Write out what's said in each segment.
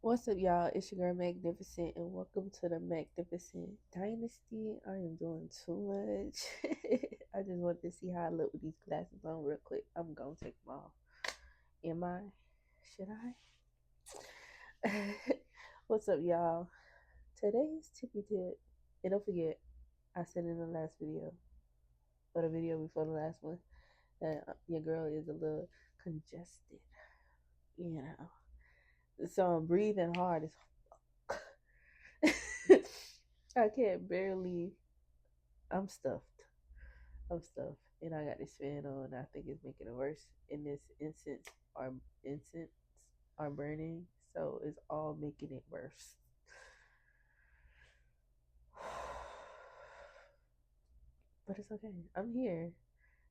What's up, y'all? It's your girl Magnificent, and welcome to the Magnificent Dynasty. I am doing too much. I just want to see how I look with these glasses on real quick. I'm gonna take them off. Am I? Should I? What's up, y'all? Today's tippy tip, and don't forget, I said in the last video, or the video before the last one, that your girl is a little congested. You know, so I'm breathing hard as I can't barely. I'm stuffed. I'm stuffed. And I got this fan on. I think it's making it worse. In this incense are burning. So it's all making it worse. But it's okay. I'm here.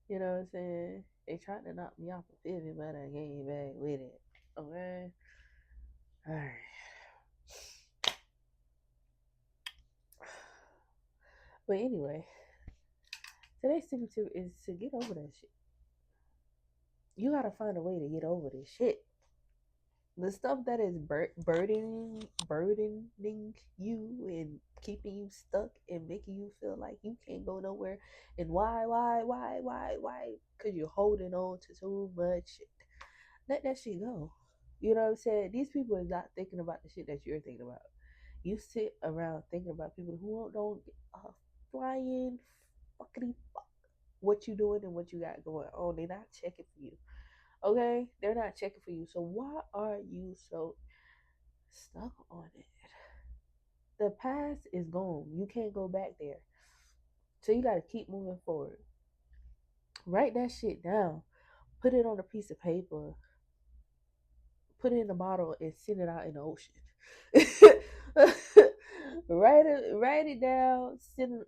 You know what I'm saying? They tried to knock me off of 50, but I came back with it. Okay? Alright. But anyway, today's tip is to get over that shit. You gotta find a way to get over this shit. The stuff that is burdening you and keeping you stuck and making you feel like you can't go nowhere. And why? Because you're holding on to too much shit. Let that shit go. You know what I'm saying? These people are not thinking about the shit that you're thinking about. You sit around thinking about people who don't flying fuckity fuck what you doing and what you got going on. They're not checking for you. Okay? They're not checking for you. So why are you so stuck on it? The past is gone. You can't go back there. So you gotta keep moving forward. Write that shit down. Put it on a piece of paper. Put it in a bottle and send it out in the ocean. Write it down.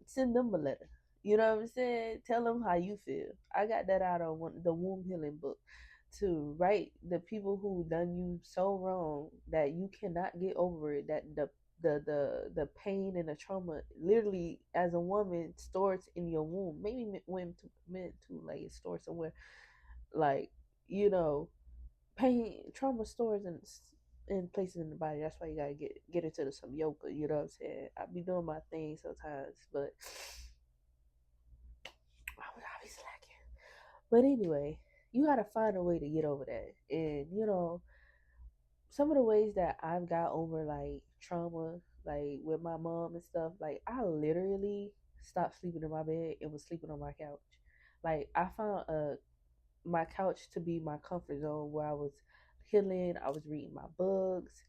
Send them a letter. You know what I'm saying? Tell them how you feel. I got that out on the womb healing book to write the people who done you so wrong that you cannot get over it. That the pain and the trauma literally as a woman stores in your womb. Maybe men too, like it stores somewhere. Like you know, pain trauma stores in places in the body. That's why you gotta get into some yoga. You know what I'm saying? I be doing my thing sometimes, but I be slacking. But anyway, you gotta find a way to get over that. And some of the ways that I've got over like trauma, like with my mom and stuff, like I literally stopped sleeping in my bed and was sleeping on my couch. Like I found my couch to be my comfort zone where I was healing, I was reading my books,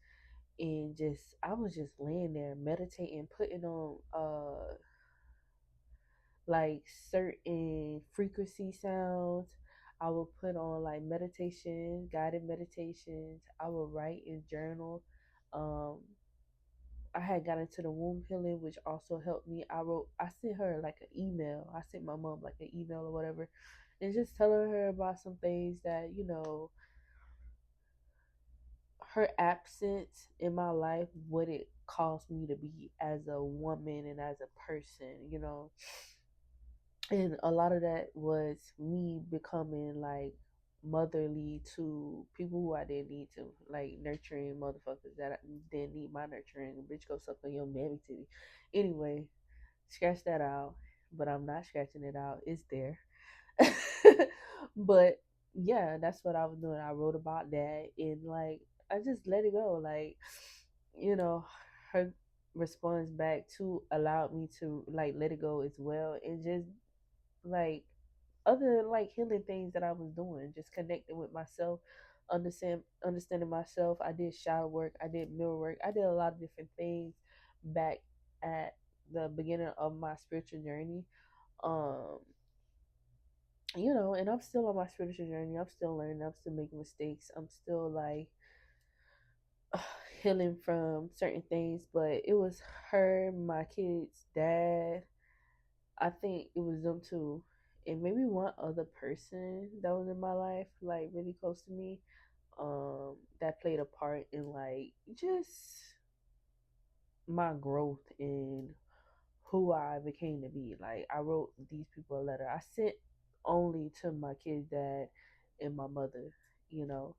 and just I was just laying there meditating, putting on like certain frequency sounds. I will put on like meditation, guided meditations. I will write and journal. Um, I had got into the womb healing, which also helped me. I sent her like an email. I sent my mom like an email or whatever, and just telling her about some things that her absence in my life, what it caused me to be as a woman and as a person. And a lot of that was me becoming like motherly to people who I didn't need to, like nurturing motherfuckers that I didn't need my nurturing. Bitch, go suck on your mammy titty. Anyway, scratch that out, but I'm not scratching it out. It's there. But yeah, that's what I was doing. I wrote about that and like I just let it go. Like, you know, her response back to allowed me to like let it go as well and just like other like healing things that I was doing, just connecting with myself, understanding myself. I did shadow work, I did mirror work, I did a lot of different things back at the beginning of my spiritual journey. Um, and I'm still on my spiritual journey. I'm still learning. I'm still making mistakes. I'm still like healing from certain things. But it was her, my kids' dad. I think it was them two, and maybe one other person that was in my life, like really close to me, that played a part in like just my growth in who I became to be. Like I wrote these people a letter. I sent only to my kid's dad and my mother, you know.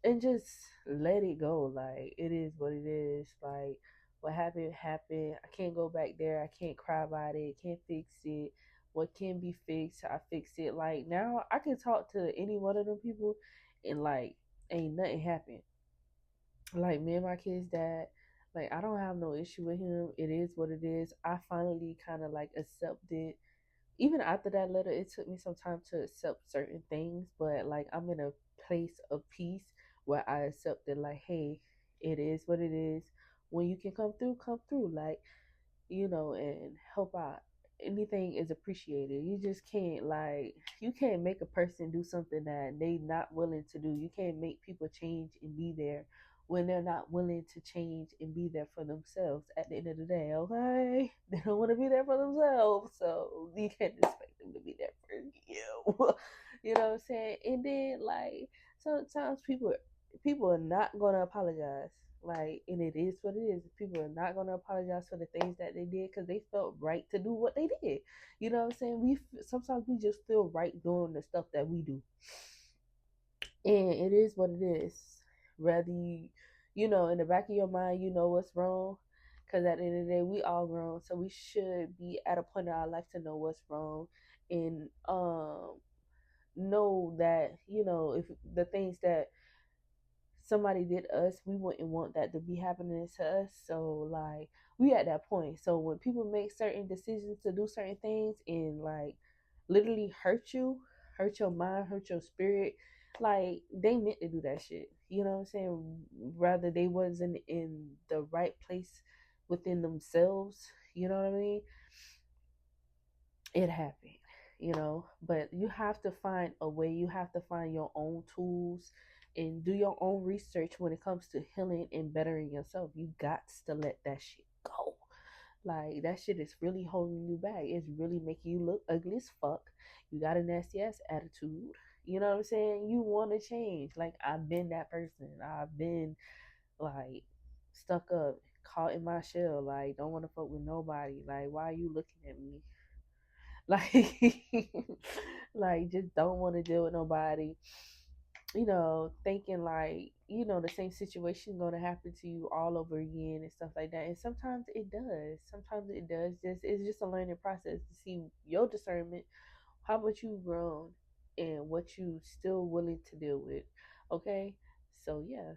and just let it go. Like, it is what it is. Like, what happened happened. I can't go back there. I can't cry about it. Can't fix it. What can be fixed, I fix it. Like, now I can talk to any one of them people, and like, ain't nothing happened. Like, me and my kid's dad, like, I don't have no issue with him. It is what it is. I finally kind of like accepted. Even after that letter, it took me some time to accept certain things, but like, I'm in a place of peace where I accepted, like, hey, it is what it is. When you can come through, come through. Like, and help out. Anything is appreciated. You just can't, like, you can't make a person do something that they not willing to do. You can't make people change and be there when they're not willing to change and be there for themselves at the end of the day. Okay, they don't want to be there for themselves, so you can't expect them to be there for you. You know what I'm saying? And then, like, sometimes people are not gonna apologize. Like, and it is what it is. People are not gonna apologize for the things that they did because they felt right to do what they did. You know what I'm saying? Sometimes we just feel right doing the stuff that we do, and it is what it is. Rather in the back of your mind, you know what's wrong. Because at the end of the day, we all grown, so we should be at a point in our life to know what's wrong, and know that if the things that somebody did us, we wouldn't want that to be happening to us. So, like, we at that point. So when people make certain decisions to do certain things and, like, literally hurt your mind, hurt your spirit, like, they meant to do that shit. You know what I'm saying? Rather, they wasn't in the right place within themselves. You know what I mean? It happened, but you have to find a way. You have to find your own tools and do your own research when it comes to healing and bettering yourself. You got to let that shit go. Like, that shit is really holding you back. It's really making you look ugly as fuck. You got a nasty ass attitude. You know what I'm saying? You want to change. Like, I've been that person. I've been, like, stuck up, caught in my shell. Like, don't want to fuck with nobody. Like, why are you looking at me? Like, like, just don't want to deal with nobody. Thinking like, the same situation gonna happen to you all over again and stuff like that. And sometimes it does. Sometimes it does. It's just a learning process to see your discernment, how much you've grown, and what you still willing to deal with. Okay, so yeah,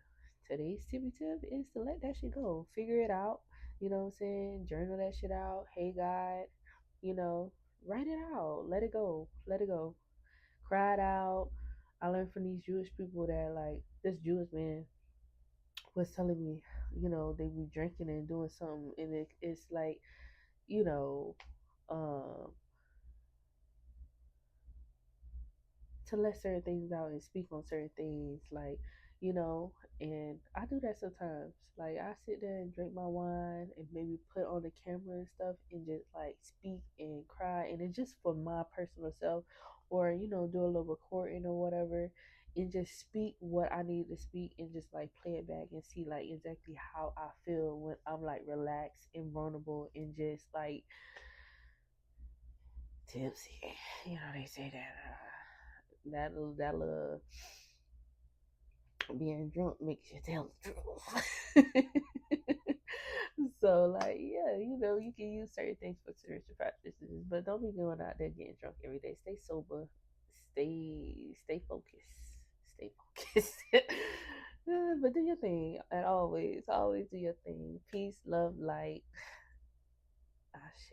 today's tippy tip is to let that shit go. Figure it out. You know what I'm saying? Journal that shit out. Hey God, you know, write it out. Let it go. Let it go. Cry it out. I learned from these Jewish people that, like, this Jewish man was telling me, they be drinking and doing something, and it's like, you know, um, to let certain things out and speak on certain things, like, you know, and I do that sometimes. Like, I sit there and drink my wine and maybe put on the camera and stuff and just, like, speak and cry, and it's just for my personal self, or do a little recording or whatever, and just speak what I need to speak and just, like, play it back and see, like, exactly how I feel when I'm, like, relaxed and vulnerable and just, like, tipsy. They say that that little being drunk makes you tell the truth. So, like, yeah, you can use certain things for spiritual practices, but don't be going out there getting drunk every day. Stay sober. Stay focused. Stay focused. But do your thing, and always do your thing. Peace, love, light. Ashe.